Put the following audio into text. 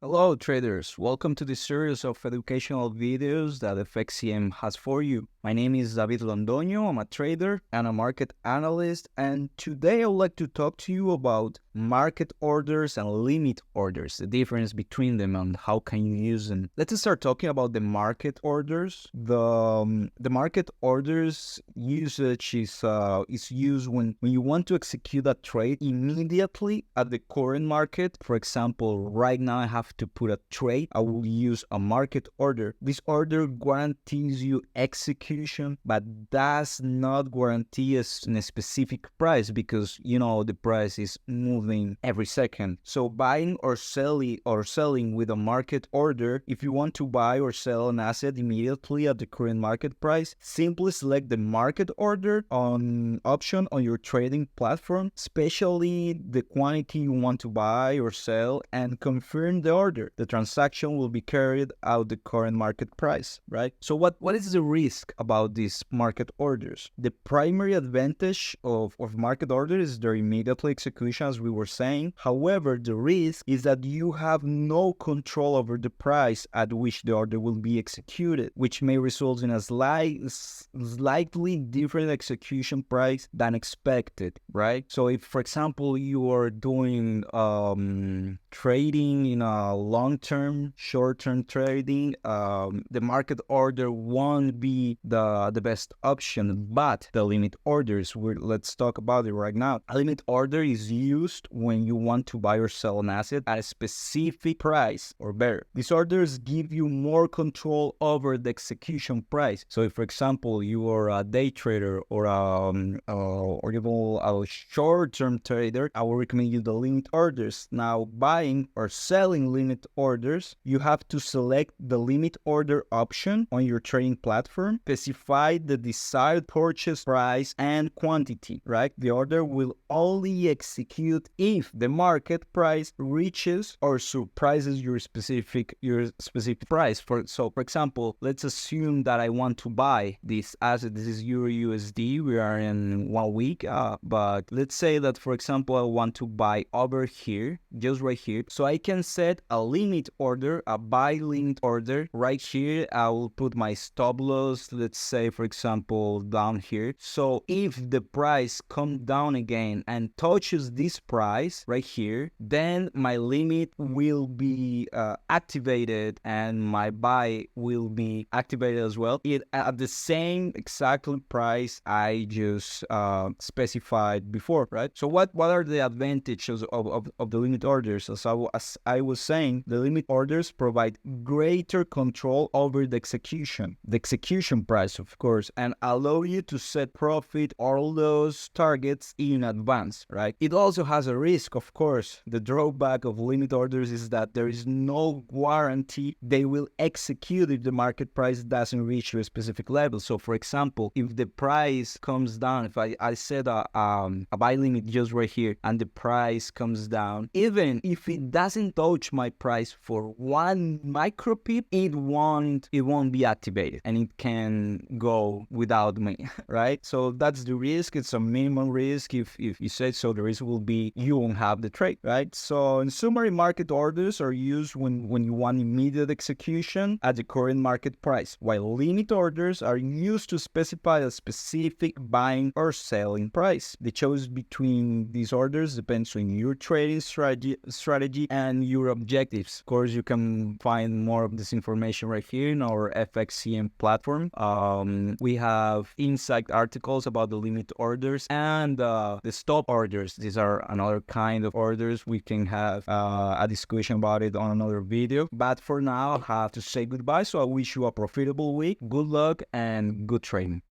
Hello traders, welcome to this series of educational videos that FXCM has for you. My name is David Londoño, I'm a trader and a market analyst, and today I would like to talk to you about market orders and limit orders, the difference between them and how can you use them. Let's start talking about the market orders. The market orders usage is used when you want to execute a trade immediately at the current market. For example, right now I have to put a trade. I will use a market order. This order guarantees you execution, but does not guarantee a specific price because the price is moving every second. So buying or selling with a market order, if you want to buy or sell an asset immediately at the current market price, simply select the market order option on your trading platform, especially the quantity you want to buy or sell, and confirm the order. The transaction will be carried out the current market price, right? So what is the risk about these market orders? The primary advantage of market orders is their immediate execution, as we were saying. However, the risk is that you have no control over the price at which the order will be executed, which may result in a slightly different execution price than expected, right? So if, for example, you are doing trading in a long-term, short-term trading, the market order won't be the best option, but the limit orders, let's talk about it right now. A limit order is used when you want to buy or sell an asset at a specific price or better. These orders give you more control over the execution price. So if, for example, you are a day trader or a short-term trader, I will recommend you the limit orders. Now, buying or selling limit orders, you have to select the limit order option on your trading platform, specify the desired purchase price and quantity, right? The order will only execute if the market price reaches or surprises your specific price. For example, let's assume that I want to buy this asset. This is Euro USD. We are in 1 week, but let's say that, for example, I want to buy over here, just right here. So I can set a limit order, a buy limit order right here. I will put my stop loss, let's say, for example, down here. So if the price comes down again and touches this price right here, then my limit will be activated and my buy will be activated as well. It at the same exactly price I just specified before, right? So what are the advantages of the limit orders? As I was saying, the limit orders provide greater control over the execution price, of course, and allow you to set profit or loss targets in advance, right? It also has a risk, of course. The drawback of limit orders is that there is no guarantee they will execute if the market price doesn't reach a specific level. So, for example, if the price comes down, if I set a buy limit just right here and the price comes down, even if it doesn't touch my price for 1 micro pip, it won't be activated and it can go without me, right? So that's the risk. It's a minimum risk. If you say so, the risk will be you won't have the trade, right? So in summary, market orders are used when you want immediate execution at the current market price, while limit orders are used to specify a specific buying or selling price. The choice between these orders depends on your trading strategy and your objectives. Of course, you can find more of this information right here in our FXCM platform. We have insight articles about the limit orders and the stop orders. These are another kind of orders. We can have a discussion about it on another video. But for now, I have to say goodbye. So I wish you a profitable week. Good luck and good trading.